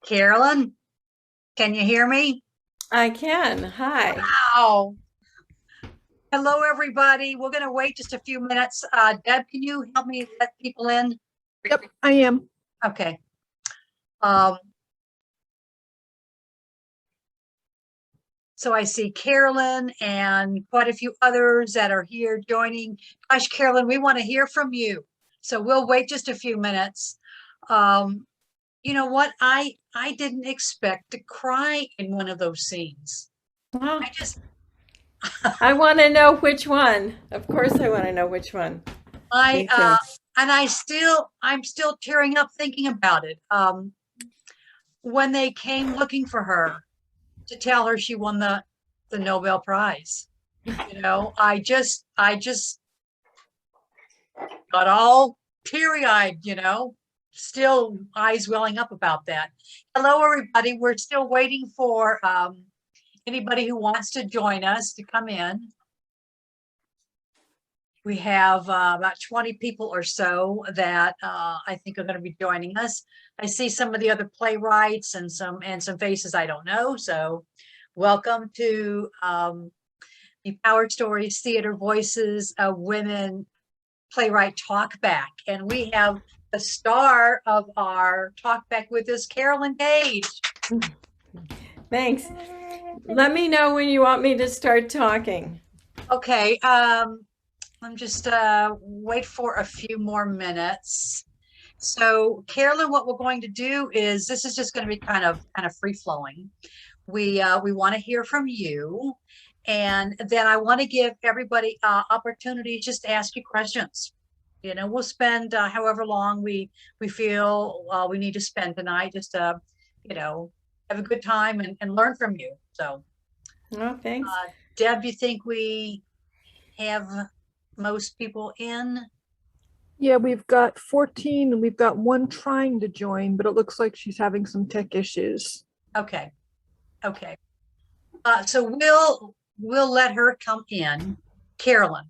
Carolyn, can you hear me? I can. Hi. Wow. Hello, everybody. We're going to wait just a few minutes. Deb, can you help me let people in? Yep, I am. Okay. Um, so I see Carolyn and quite a few others that are here joining. Gosh, Carolyn, we want to hear from you. So we'll wait just a few minutes. You know what? I didn't expect to cry in one of those scenes. Oh, I just I want to know which one. Of course, I want to know which one. I Me too. and I'm still tearing up thinking about it. When they came looking for her to tell her she won the Nobel Prize, I just got all teary-eyed, still eyes welling up about that. Hello, everybody. We're still waiting for anybody who wants to join us to come in. We have about 20 people or so that I think are going to be joining us. I see some of the other playwrights and some faces I don't know. So welcome to the Powerstories Theater Voices of Women Playwright Talkback. And we have the star of our talkback with us, Caroline Gage. Thanks. Let me know when you want me to start talking. Okay. I'm just wait for a few more minutes. So, Carolyn, what we're going to do is this is just going to be kind of free flowing. We want to hear from you, and then I want to give everybody opportunity just to ask you questions. We'll spend however long we feel we need to spend tonight, just to have a good time and learn from you. So, Oh, thanks. Deb, you think we have most people in? Yeah, we've got 14 and we've got one trying to join, but it looks like she's having some tech issues. Okay. So we'll let her come in. Carolyn,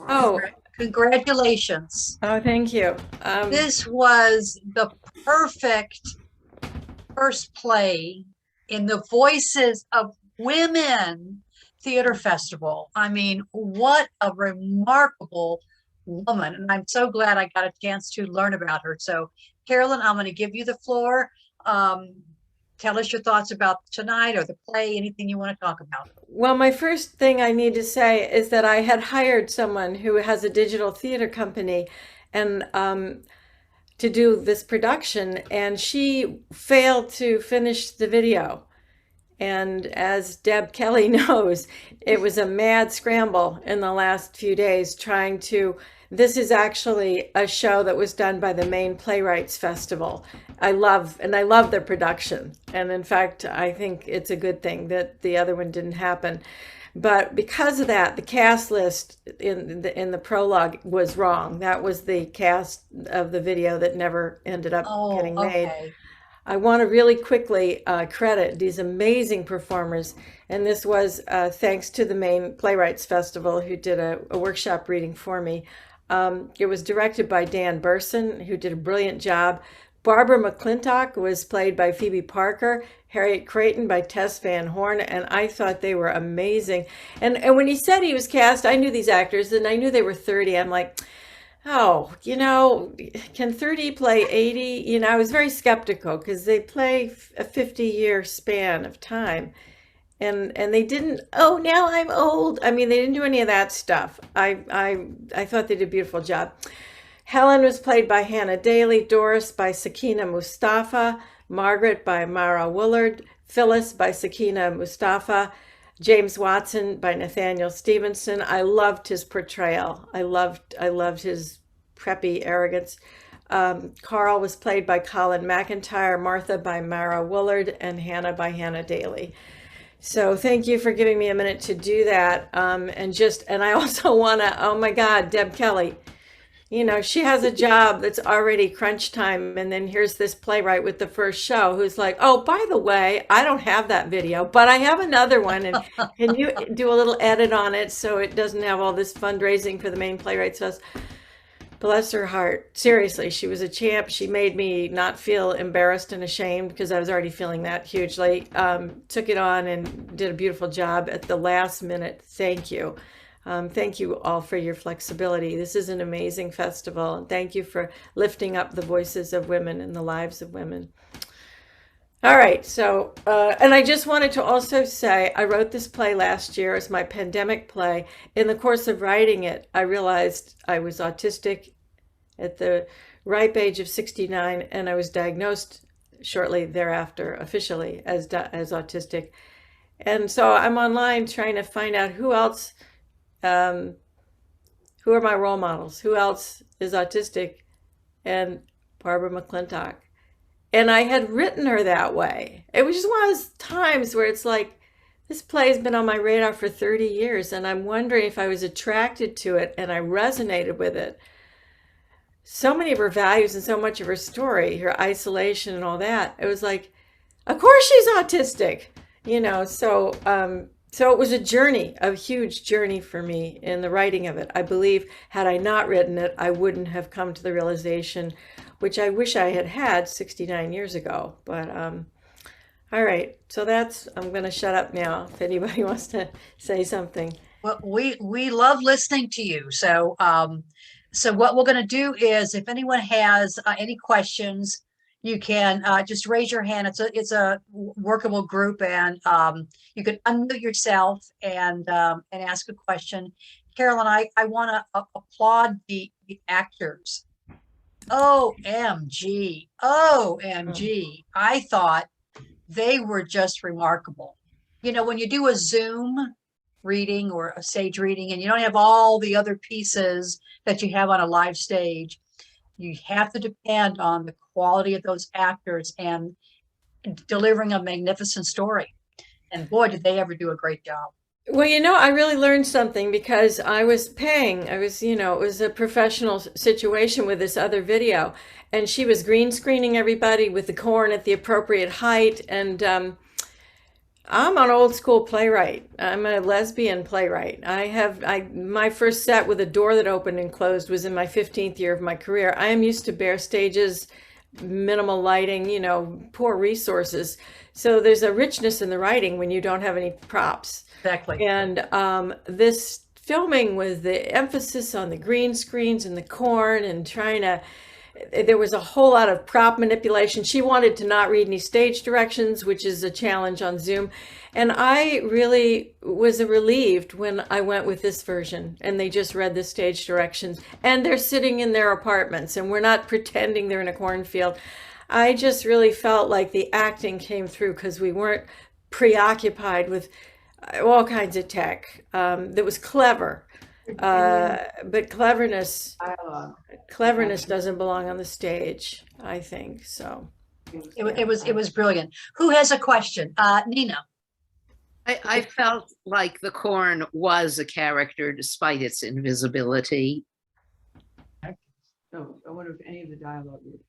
Oh, congratulations. thank you. This was the perfect first play in the Voices of Women Theater Festival. I mean, what a remarkable woman. And I'm so glad I got a chance to learn about her. So, Carolyn, I'm going to give you the floor. Tell us your thoughts about tonight or the play, anything you want to talk about. Well, my first thing I need to say is that I had hired someone who has a digital theater company and to do this production, and she failed to finish the video. And as Deb Kelly knows, it was a mad scramble in the last few days trying to. This is actually a show that was done by the Maine Playwrights Festival. I love their production. And in fact, I think it's a good thing that the other one didn't happen. But because of that, the cast list in the prologue was wrong. That was the cast of the video that never ended up getting made. Okay. I want to really quickly credit these amazing performers. And this was thanks to the Maine Playwrights Festival, who did a workshop reading for me. It was directed by Dan Burson, who did a brilliant job. Barbara McClintock was played by Phoebe Parker, Harriet Creighton by Tess Van Horn, and I thought they were amazing. And when he said he was cast, I knew these actors, and I knew they were 30. I'm like, oh, can 30 play 80? I was very skeptical because they play a 50-year span of time. And they didn't, oh, now I'm old. I mean, they didn't do any of that stuff. I thought they did a beautiful job. Helen was played by Hannah Daly, Doris by Sakina Mustafa, Margaret by Mara Woolard, Phyllis by Sakina Mustafa, James Watson by Nathaniel Stevenson. I loved his portrayal. I loved his preppy arrogance. Carl was played by Colin McIntyre, Martha by Mara Woolard, and Hannah by Hannah Daly. So thank you for giving me a minute to do that. And I also want to, oh my God, Deb Kelly. She has a job that's already crunch time. And then here's this playwright with the first show who's like, oh, by the way, I don't have that video, but I have another one. And can you do a little edit on it so it doesn't have all this fundraising for the Maine Playwrights Fest? Bless her heart. Seriously, she was a champ. She made me not feel embarrassed and ashamed because I was already feeling that hugely. Took it on and did a beautiful job at the last minute. Thank you. Thank you all for your flexibility. This is an amazing festival. And thank you for lifting up the voices of women and the lives of women. All right, so, and I just wanted to also say, I wrote this play last year as my pandemic play. In the course of writing it, I realized I was autistic at the ripe age of 69, and I was diagnosed shortly thereafter officially as autistic. And so I'm online trying to find out who else, who are my role models, who else is autistic, and Barbara McClintock. And I had written her that way. It was just one of those times where it's like, this play has been on my radar for 30 years, and I'm wondering if I was attracted to it and I resonated with it. So many of her values and so much of her story, her isolation and all that, it was like, of course she's autistic, you know. So it was a journey, a huge journey for me in the writing of it. I believe had I not written it, I wouldn't have come to the realization, which I wish I had had 69 years ago. But all right, so I'm going to shut up now if anybody wants to say something. Well, we love listening to you. So so what we're going to do is, if anyone has any questions, you can just raise your hand. It's a workable group, and you can unmute yourself and ask a question. Caroline, I want to applaud the actors. OMG, OMG. I thought they were just remarkable. You know, when you do a Zoom reading or a stage reading and you don't have all the other pieces that you have on a live stage, you have to depend on the quality of those actors and delivering a magnificent story. And boy, did they ever do a great job. Well, you know, I really learned something because I was, you know, it was a professional situation with this other video, and she was green screening everybody with the corn at the appropriate height. And I'm an old school playwright. I'm a lesbian playwright. My first set with a door that opened and closed was in my 15th year of my career. I am used to bare stages, minimal lighting, you know, poor resources. So there's a richness in the writing when you don't have any props. Exactly. And this filming with the emphasis on the green screens and the corn and there was a whole lot of prop manipulation. She wanted to not read any stage directions, which is a challenge on Zoom. And I really was relieved when I went with this version and they just read the stage directions and they're sitting in their apartments and we're not pretending they're in a cornfield. I just really felt like the acting came through because we weren't preoccupied with all kinds of tech that was clever, but cleverness doesn't belong on the stage, I think. So it was brilliant. Who has a question? Nina. I felt like the corn was a character despite its invisibility. So I wonder if any of the dialogue would.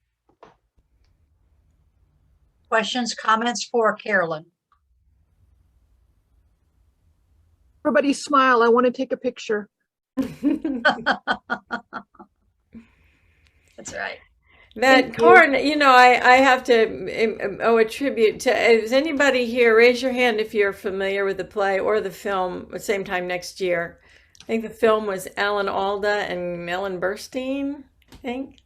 Questions, comments for Caroline? Everybody smile. I want to take a picture. That's right. That corn, you know, I have to owe a tribute to, is anybody here, raise your hand if you're familiar with the play or the film at the same time next year. I think the film was Alan Alda and Ellen Burstyn, I think.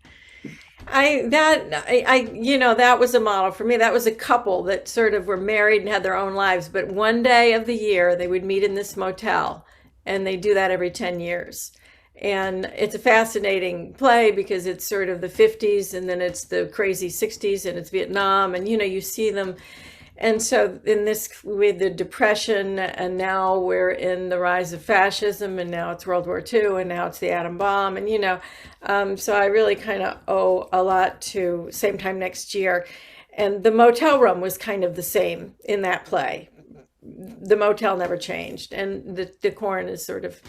You know, that was a model for me. That was a couple that sort of were married and had their own lives, but one day of the year they would meet in this motel, and they do that every 10 years. And it's a fascinating play because it's sort of the 50s and then it's the crazy 60s and it's Vietnam, and you know, you see them. And so in this, with the Depression, and now we're in the rise of fascism, and now it's World War II, and now it's the atom bomb, and you know, so I really kind of owe a lot to Same Time Next Year. And the motel room was kind of the same in that play. The motel never changed, and the corn is sort of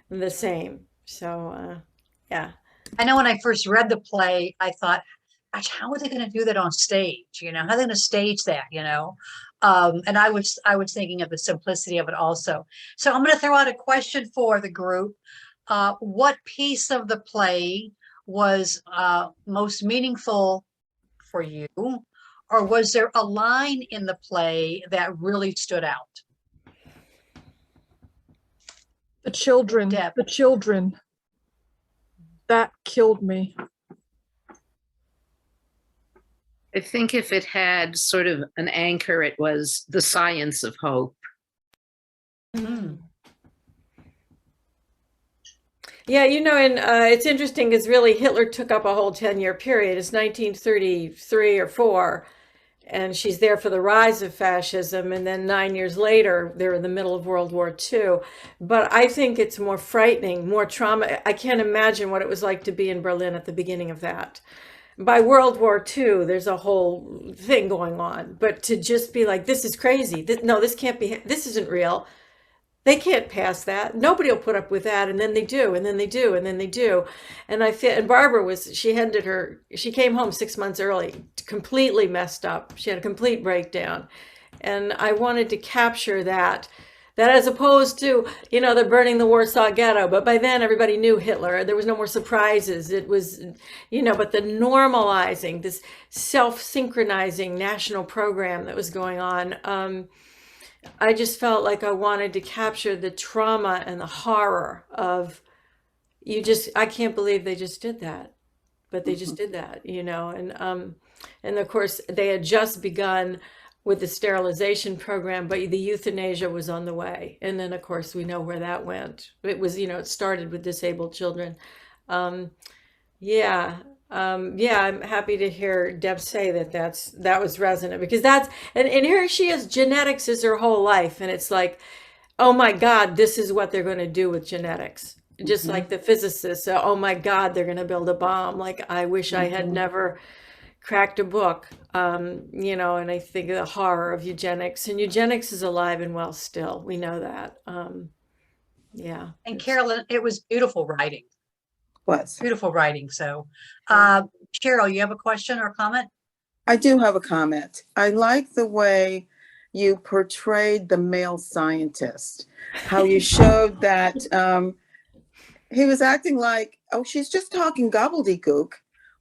the same. So yeah. I know when I first read the play, I thought, gosh, how are they going to do that on stage? You know, how are they going to stage that, you know? And I was thinking of the simplicity of it also. So I'm going to throw out a question for the group. What piece of the play was most meaningful for you? Or was there a line in the play that really stood out? The children, Deb. the children. That killed me. I think if it had sort of an anchor, it was the science of hope. Mm. Yeah, you know, and it's interesting because really Hitler took up a whole 10-year period. It's 1933 or 4, and she's there for the rise of fascism. And then 9 years later, they're in the middle of World War II. But I think it's more frightening, more trauma. I can't imagine what it was like to be in Berlin at the beginning of that. By World War II, there's a whole thing going on. But to just be like, this is crazy. No, this can't be, this isn't real. They can't pass that. Nobody will put up with that. And then they do, and then they do, and then they do. And I feel, and Barbara was, she came home 6 months early, completely messed up. She had a complete breakdown. And I wanted to capture that as opposed to, you know, the burning the Warsaw Ghetto. But by then everybody knew Hitler. There was no more surprises. It was, you know, but the normalizing, this self-synchronizing national program that was going on, I just felt like I wanted to capture the trauma and the horror of I can't believe they just did that, but they just did that, you know, and of course they had just begun with the sterilization program, but the euthanasia was on the way. And then of course we know where that went. It was, you know, it started with disabled children. Yeah, I'm happy to hear Deb say that was resonant because and here she is, genetics is her whole life. And it's like, oh my God, this is what they're going to do with genetics. Just like the physicists, oh my God, they're going to build a bomb. Like, I wish I had never cracked a book, you know, and I think of the horror of eugenics, and eugenics is alive and well still. We know that. Yeah. And Carolyn, it was beautiful writing. Was. Beautiful writing. So, Cheryl, you have a question or comment? I do have a comment. I like the way you portrayed the male scientist, how you showed that he was acting like, oh, she's just talking gobbledygook,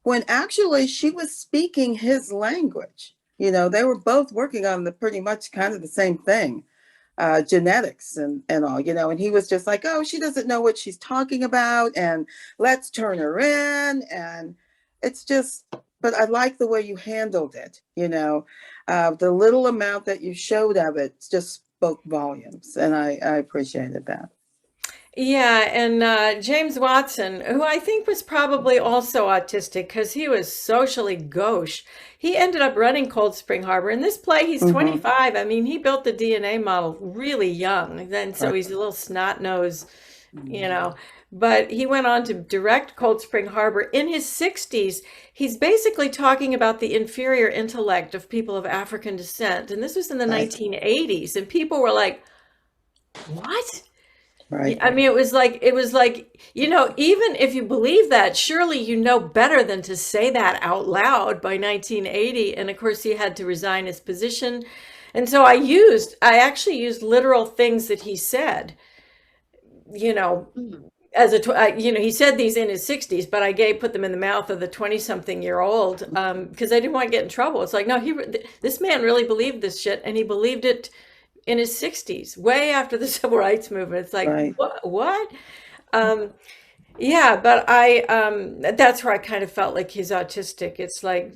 when actually she was speaking his language. You know, they were both working on pretty much kind of the same thing. Genetics and all, you know, and he was just like, oh, she doesn't know what she's talking about, and let's turn her in. And it's just, but I like the way you handled it, you know, the little amount that you showed of it just spoke volumes, and I appreciated that. Yeah, and James Watson, who I think was probably also autistic because he was socially gauche. He ended up running Cold Spring Harbor. In this play, he's 25. I mean, he built the DNA model really young. Then so he's a little snot nose, you know. But he went on to direct Cold Spring Harbor. In his 60s, he's basically talking about the inferior intellect of people of African descent. And this was in the 1980s. And people were like, what? Right. I mean, it was like, you know, even if you believe that, surely you know better than to say that out loud by 1980. And of course, he had to resign his position. And so I actually used literal things that he said, you know, you know, he said these in his 60s, but I put them in the mouth of the 20-something-year-old because I didn't want to get in trouble. It's like, no, this man really believed this shit, and he believed it in his 60s, way after the civil rights movement. It's like, what? Yeah, but that's where I kind of felt like he's autistic. It's like,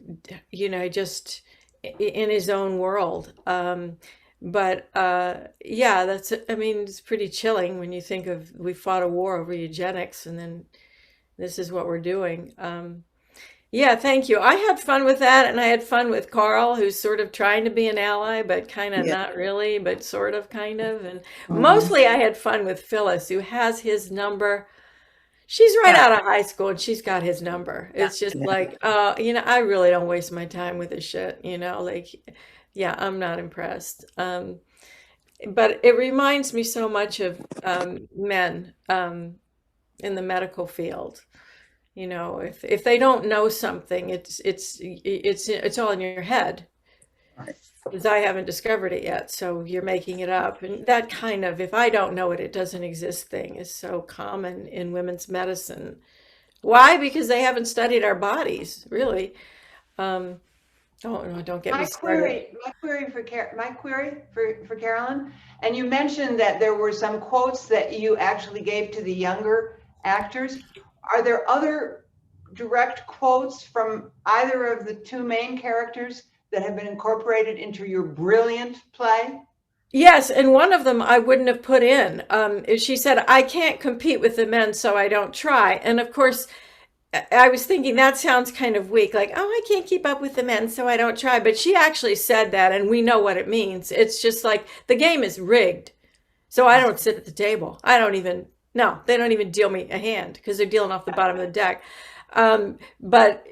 you know, just in his own world. But yeah, I mean, it's pretty chilling when you think of, we fought a war over eugenics and then this is what we're doing. Yeah, thank you. I had fun with that, and I had fun with Carl, who's sort of trying to be an ally, but kind of not really, but sort of, kind of. And mostly I had fun with Phyllis, who has his number. She's right out of high school, and she's got his number. It's just like, you know, I really don't waste my time with this shit, you know, like, yeah, I'm not impressed. But it reminds me so much of men in the medical field. You know, if they don't know something, it's all in your head, because I haven't discovered it yet. So you're making it up, and that kind of, if I don't know it, it doesn't exist thing is so common in women's medicine. Why? Because they haven't studied our bodies, really. Oh no, don't get me started. My query for Carolyn, and you mentioned that there were some quotes that you actually gave to the younger actors. Are there other direct quotes from either of the two main characters that have been incorporated into your brilliant play? Yes, and one of them I wouldn't have put in. She said, "I can't compete with the men, so I don't try." And of course, I was thinking that sounds kind of weak, like, "Oh, I can't keep up with the men, so I don't try." But she actually said that, and we know what it means. It's just like the game is rigged, so I don't sit at the table. I don't even, no, they don't even deal me a hand because they're dealing off the bottom of the deck. But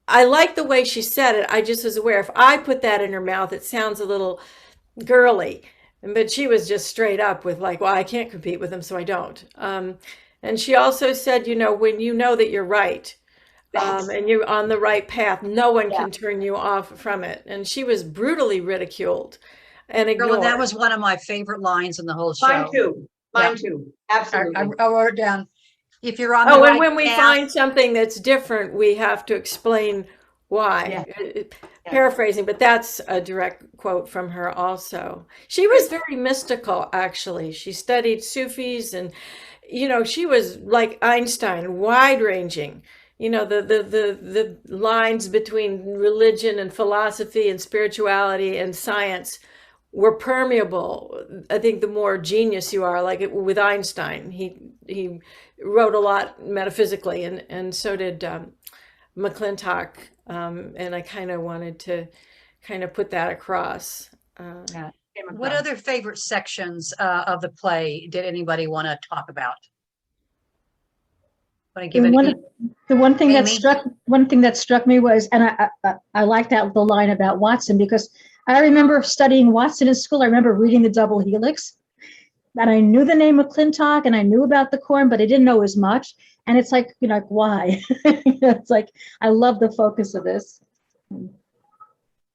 I like the way she said it. I just was aware if I put that in her mouth, it sounds a little girly. But she was just straight up with like, "Well, I can't compete with them, so I don't." And she also said, when you know that you're right, and you're on the right path, no one can turn you off from it. And she was brutally ridiculed and Girl, ignored. that was one of my favorite lines in the whole show. Mine too. Mine too. Absolutely. I wrote it down. If you're on the Oh, right and when we path, find something that's different, we have to explain why. Paraphrasing, but that's a direct quote from her also. She was very mystical, actually. She studied Sufis and, she was like Einstein, wide-ranging. The lines between religion and philosophy and spirituality and science were permeable. I think the more genius you are, like with Einstein, he wrote a lot metaphysically, and so did McClintock, and I kind of wanted to put that across. what other favorite sections of the play did anybody want to talk about? Want to give it? The one thing Amy? that struck me was, and I liked that the line about Watson, because I remember studying Watson in school. I remember reading the Double Helix, and I knew the name of McClintock and I knew about the corn, but I didn't know as much. And it's like, why? It's like, I love the focus of this.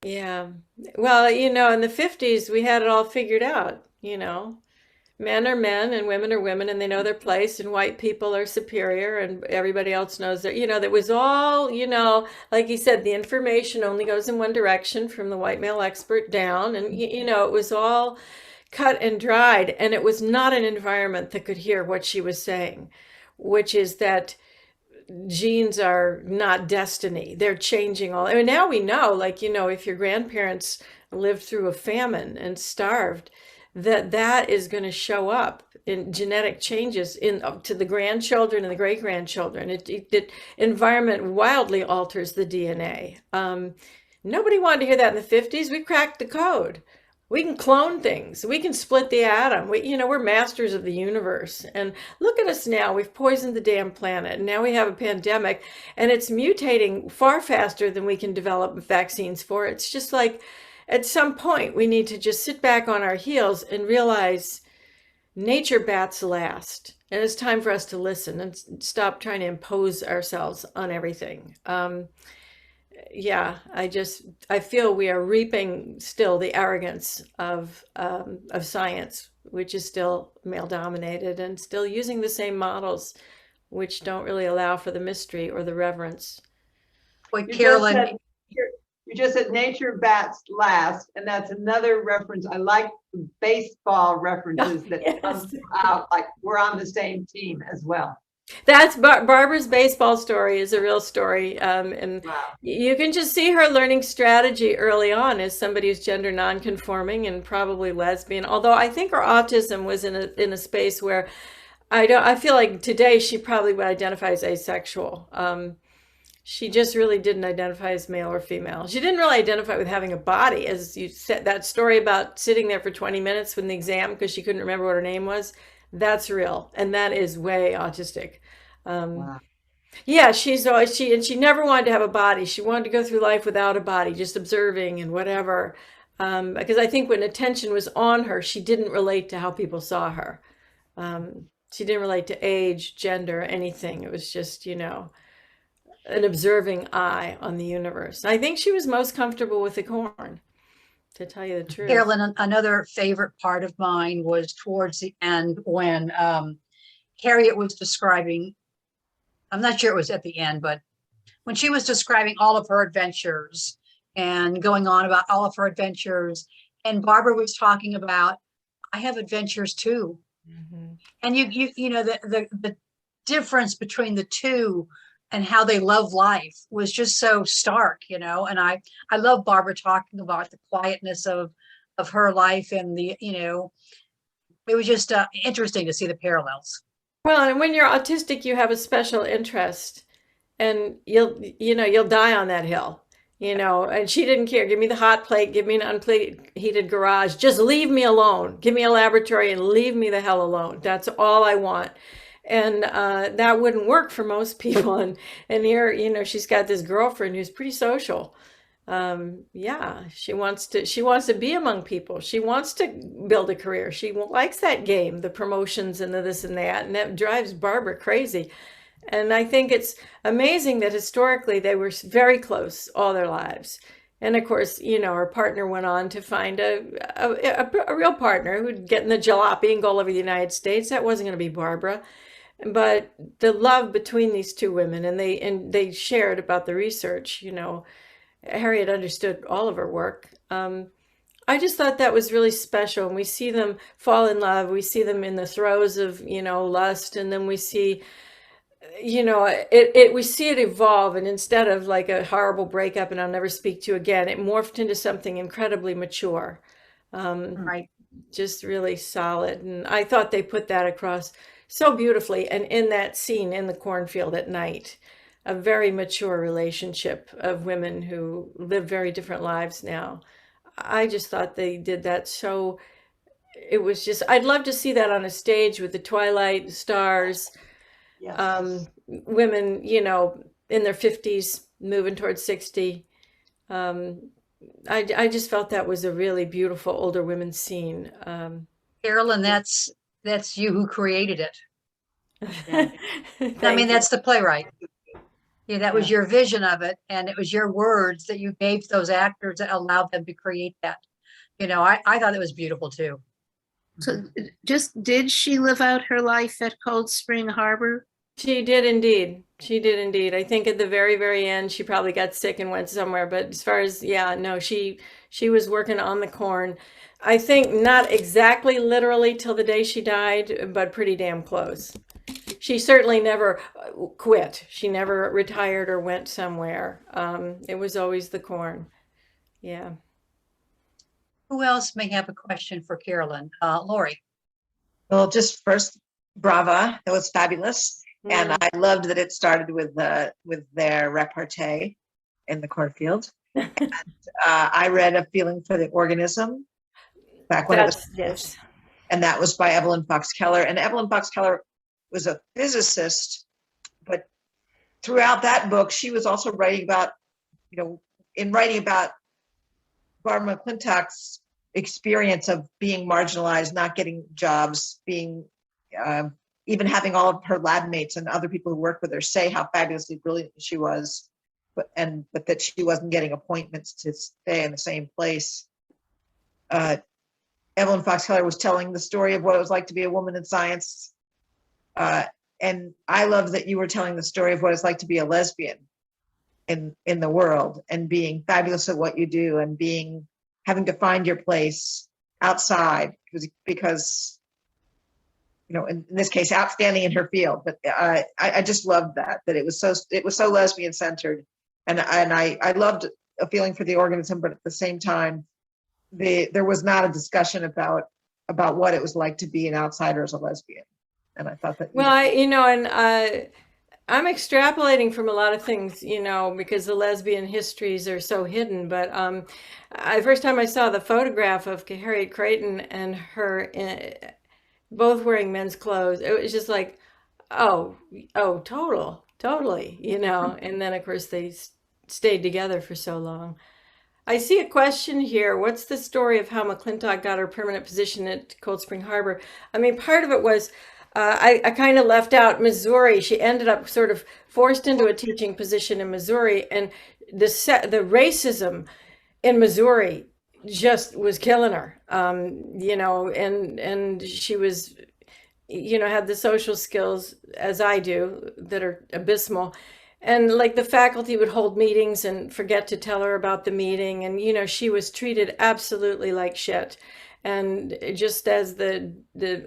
Yeah. Well, in the 50s, we had it all figured out, Men are men and women are women, and they know their place, and white people are superior and everybody else knows that, that was all, like you said, the information only goes in one direction from the white male expert down. And, it was all cut and dried, and it was not an environment that could hear what she was saying, which is that genes are not destiny. They're changing all. I mean, now we know, like, if your grandparents lived through a famine and starved, that is going to show up in genetic changes to the grandchildren and the great grandchildren. The environment wildly alters the DNA. Nobody wanted to hear that in the 50s. We cracked the code. We can clone things. We can split the atom. We're masters of the universe. And look at us now. We've poisoned the damn planet. And now we have a pandemic, and it's mutating far faster than we can develop vaccines for. It's just like, at some point, we need to just sit back on our heels and realize nature bats last. And it's time for us to listen and stop trying to impose ourselves on everything. I feel we are reaping still the arrogance of science, which is still male dominated, and still using the same models, which don't really allow for the mystery or the reverence. Boy, Caroline, you just said nature bats last, and that's another reference. I like the baseball references that come out, like we're on the same team as well. That's Barbara's baseball story is a real story. And Wow. You can just see her learning strategy early on as somebody who's gender nonconforming and probably lesbian. Although I think her autism was in a space where I feel like today she probably would identify as asexual. She just really didn't identify as male or female. She didn't really identify with having a body, as you said, that story about sitting there for 20 minutes with the exam because she couldn't remember what her name was. That's real. And that is way autistic. Wow. Yeah, she never wanted to have a body. She wanted to go through life without a body, just observing and whatever. Because I think when attention was on her, she didn't relate to how people saw her. She didn't relate to age, gender, anything. It was just, an observing eye on the universe. I think she was most comfortable with the corn, to tell you the truth. Carolyn, another favorite part of mine was towards the end when Harriet was describing I'm not sure it was at the end, but when she was describing all of her adventures and going on about all of her adventures, and Barbara was talking about, I have adventures too. Mhm. And you know, the difference between the two and how they love life was just so stark, you know. And I love Barbara talking about the quietness of her life, and the, you know, it was just interesting to see the parallels. Well, and when you're autistic, you have a special interest, and you'll die on that hill, you know. And she didn't care. Give me the hot plate, give me an unheated garage, just leave me alone. Give me a laboratory and leave me the hell alone. That's all I want. And that wouldn't work for most people. And here, you know, she's got this girlfriend who's pretty social. Yeah, she wants to be among people. She wants to build a career. She likes that game, the promotions and the this and that drives Barbara crazy. And I think it's amazing that historically they were very close all their lives. And of course, you know, her partner went on to find a real partner who'd get in the jalopy and go all over the United States. That wasn't going to be Barbara. But the love between these two women, and they shared about the research, you know. Harriet understood all of her work. I just thought that was really special. And we see them fall in love. We see them in the throes of, you know, lust. And then we see, you know, we see it evolve. And instead of like a horrible breakup and I'll never speak to you again, it morphed into something incredibly mature. Right. Just really solid. And I thought they put that across so beautifully. And in that scene in the cornfield at night, a very mature relationship of women who live very different lives now. I just thought they did that so, it was just, I'd love to see that on a stage with the twilight stars, Yes. women, you know, in their 50s, moving towards 60. I just felt that was a really beautiful older women scene. Carolyn, that's you who created it. I mean, Thank you. that's the playwright. Yeah, that was your vision of it, and it was your words that you gave those actors that allowed them to create that. You know, I thought it was beautiful too. So did she live out her life at Cold Spring Harbor? She did indeed. She did indeed. I think at the very, very end, she probably got sick and went somewhere. But as far as, yeah, no, she was working on the corn. I think not exactly literally till the day she died, but pretty damn close. She certainly never quit. She never retired or went somewhere. It was always the corn. Yeah. Who else may have a question for Carolyn? Lori. Well, just first, brava. That was fabulous. And I loved that it started with their repartee in the cornfield. And I read A Feeling for the Organism back when it was, yes. And that was by Evelyn Fox Keller. And Evelyn Fox Keller was a physicist, but throughout that book, she was also writing about, you know, in writing about Barbara McClintock's experience of being marginalized, not getting jobs, being even having all of her lab mates and other people who worked with her say how fabulously brilliant she was, but that she wasn't getting appointments to stay in the same place. Evelyn Fox Keller was telling the story of what it was like to be a woman in science. And I love that you were telling the story of what it's like to be a lesbian in the world, and being fabulous at what you do, and having to find your place outside because you know, in this case, outstanding in her field. But I just loved that it was so lesbian centered, and I loved A Feeling for the Organism, but at the same time, there was not a discussion about what it was like to be an outsider as a lesbian. And I thought that, well, I'm extrapolating from a lot of things, you know, because the lesbian histories are so hidden. But first time I saw the photograph of Harriet Creighton and her both wearing men's clothes, it was just like, oh, totally, you know. And then of course they stayed together for so long. I see a question here. What's the story of how McClintock got her permanent position at Cold Spring Harbor? I mean, part of it was, I kind of left out Missouri. She ended up sort of forced into a teaching position in Missouri, and the racism in Missouri just was killing her, you know, and she was, had the social skills as I do that are abysmal. And like the faculty would hold meetings and forget to tell her about the meeting. And, she was treated absolutely like shit. And just as the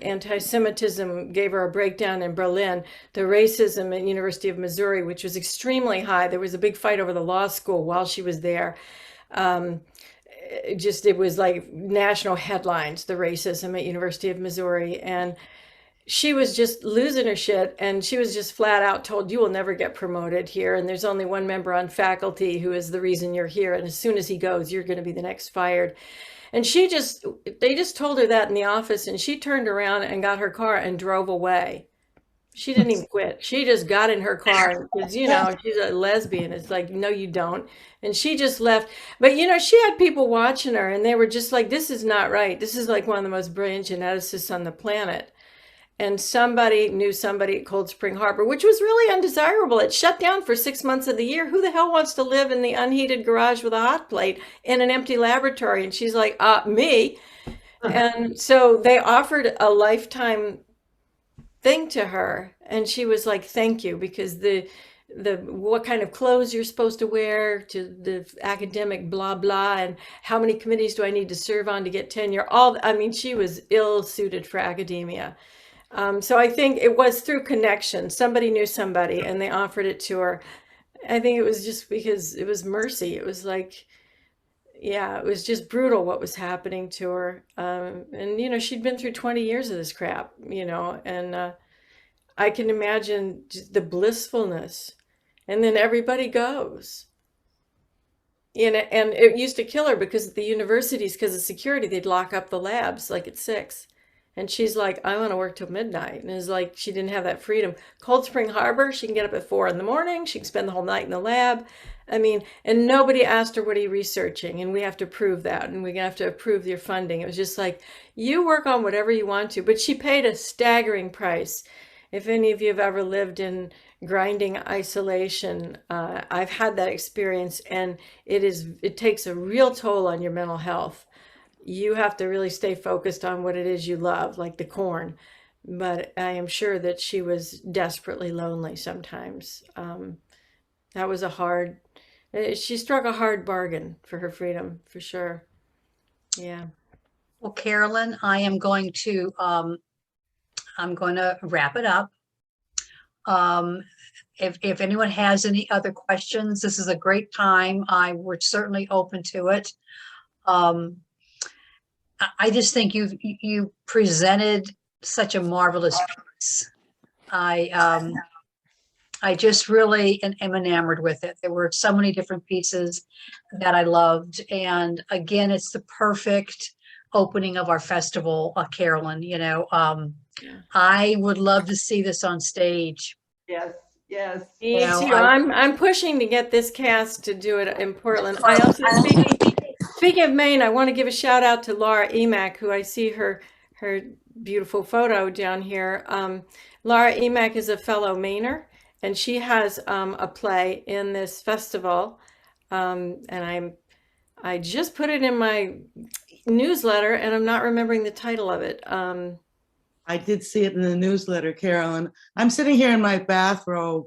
anti-Semitism gave her a breakdown in Berlin, the racism at University of Missouri, which was extremely high, there was a big fight over the law school while she was there. It was like national headlines, the racism at University of Missouri. And she was just losing her shit, and she was just flat out told, you will never get promoted here, and there's only one member on faculty who is the reason you're here, and as soon as he goes, you're going to be the next fired. And they just told her that in the office, and she turned around and got her car and drove away. She didn't even quit. She just got in her car because, she's a lesbian. It's like, no, you don't. And she just left. But, she had people watching her, and they were just like, this is not right. This is like one of the most brilliant geneticists on the planet. And somebody knew somebody at Cold Spring Harbor, which was really undesirable. It shut down for 6 months of the year. Who the hell wants to live in the unheated garage with a hot plate in an empty laboratory? And she's like, me. And so they offered a lifetime thing to her. And she was like, thank you, because the what kind of clothes you're supposed to wear, to the academic blah, blah, and how many committees do I need to serve on to get tenure? She was ill-suited for academia. So I think it was through connection. Somebody knew somebody and they offered it to her. I think it was just because it was mercy. It was like, it was just brutal what was happening to her. And, she'd been through 20 years of this crap, and I can imagine just the blissfulness. And then everybody goes. And it used to kill her because at the universities, because of security, they'd lock up the labs like at 6. And she's like, I want to work till midnight. And it's like, she didn't have that freedom. Cold Spring Harbor, she can get up at 4 a.m. She can spend the whole night in the lab. And nobody asked her, what are you researching? And we have to prove that. And we have to approve your funding. It was just like, you work on whatever you want to. But she paid a staggering price. If any of you have ever lived in grinding isolation, I've had that experience. And it takes a real toll on your mental health. You have to really stay focused on what it is you love, like the corn. But I am sure that she was desperately lonely sometimes. That was she struck a hard bargain for her freedom, for sure. Yeah. Well, Carolyn, I am going to wrap it up. If anyone has any other questions, this is a great time. We're certainly open to it. I just think you presented such a marvelous piece. I just really am enamored with it. There were so many different pieces that I loved. And again, it's the perfect opening of our festival, Carolyn. I would love to see this on stage. Yes, yes. Me too. I'm pushing to get this cast to do it in Portland. I also, speaking of Maine, I want to give a shout out to Laura Emac, who I see her beautiful photo down here. Laura Emac is a fellow Mainer, and she has a play in this festival. And I just put it in my newsletter, and I'm not remembering the title of it. I did see it in the newsletter, Carolyn. I'm sitting here in my bathrobe.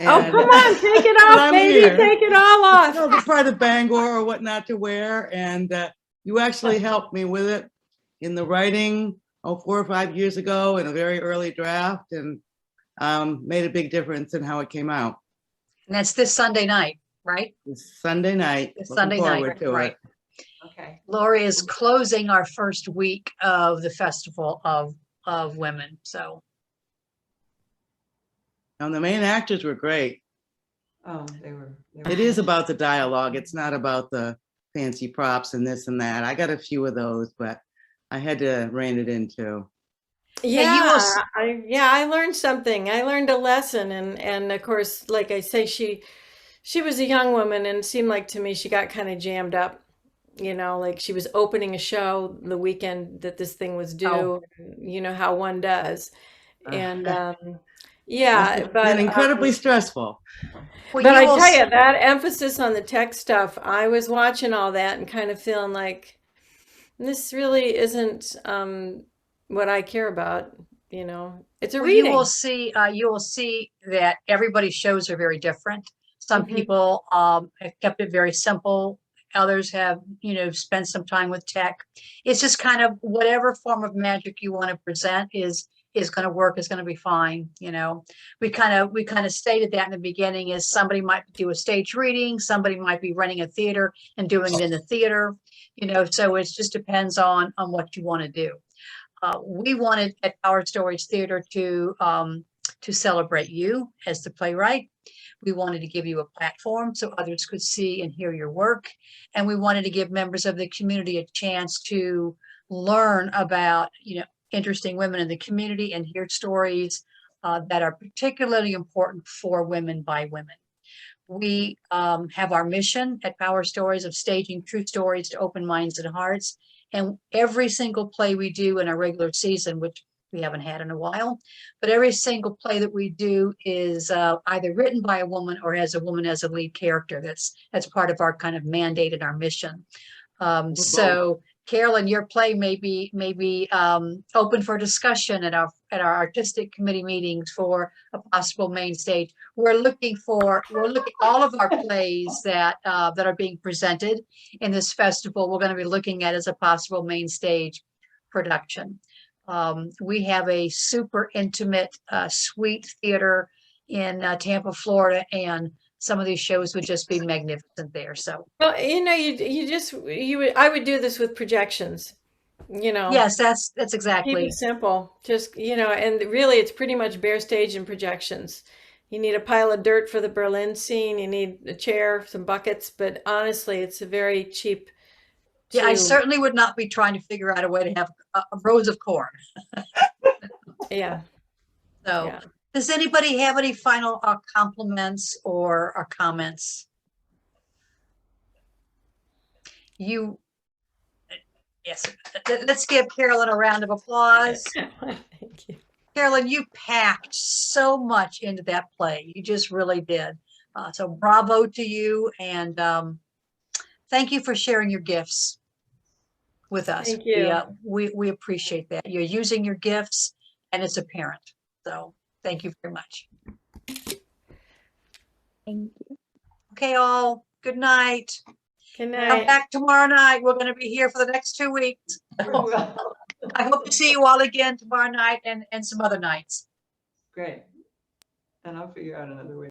Oh, come on, take it off, baby. Take it all off. The part of Bangor or what not to wear. And you actually helped me with it in the writing 4 or 5 years ago in a very early draft, and made a big difference in how it came out. And that's this Sunday night, right? This Sunday night. This Sunday night, right. Okay. Lori is closing our first week of the Festival of Women. So. And the main actors were great. Oh, they were. It is about the dialogue. It's not about the fancy props and this and that. I got a few of those, but I had to rein it in too. Yeah, I learned something. I learned a lesson, and of course, like I say, she was a young woman, and it seemed like to me she got kind of jammed up. Like she was opening a show the weekend that this thing was due. You know how one does, and but incredibly stressful. But I tell you, that emphasis on the tech stuff, I was watching all that and kind of feeling like this really isn't what I care about. You know, it's a Well, reading. you will see that everybody's shows are very different. Some Mhm. people have kept it very simple. Others have, spent some time with tech. It's just kind of whatever form of magic you want to present is going to work, is going to be fine. We kind of stated that in the beginning, is somebody might do a stage reading, somebody might be running a theater and doing it in the theater, so it just depends on what you want to do. We wanted at Powerstories Theater to celebrate you as the playwright. We wanted to give you a platform so others could see and hear your work. And we wanted to give members of the community a chance to learn about, interesting women in the community and hear stories that are particularly important for women by women. We have our mission at Powerstories of staging true stories to open minds and hearts. And every single play we do in our regular season, which we haven't had in a while, but every single play that we do is either written by a woman or has a woman as a lead character. That's part of our kind of mandate and our mission. So Carolyn, your play may be open for discussion at our artistic committee meetings for a possible main stage. We're looking all of our plays that are being presented in this festival. We're going to be looking at as a possible main stage production. We have a super intimate, sweet theater in Tampa, Florida, and some of these shows would just be magnificent there. So, Well, I would do this with projections, yes, that's keep exactly. it simple. Just, and really it's pretty much bare stage and projections. You need a pile of dirt for the Berlin scene. You need a chair, some buckets, but honestly, it's a very cheap. Yeah, I to- certainly would not be trying to figure out a way to have rows of corn. Yeah. So, Yeah. does anybody have any final compliments or comments? Yes, let's give Carolyn a round of applause. Thank you. Carolyn, you packed so much into that play. You just really did. So bravo to you, and thank you for sharing your gifts with us. Thank you. We appreciate that. You're using your gifts, and it's apparent. So thank you very much. Thank you. Okay, all. Good night. Good Come night. back tomorrow night. We're going to be here for the next 2 weeks. I hope to see you all again tomorrow night and some other nights. Great. And I'll figure out another way.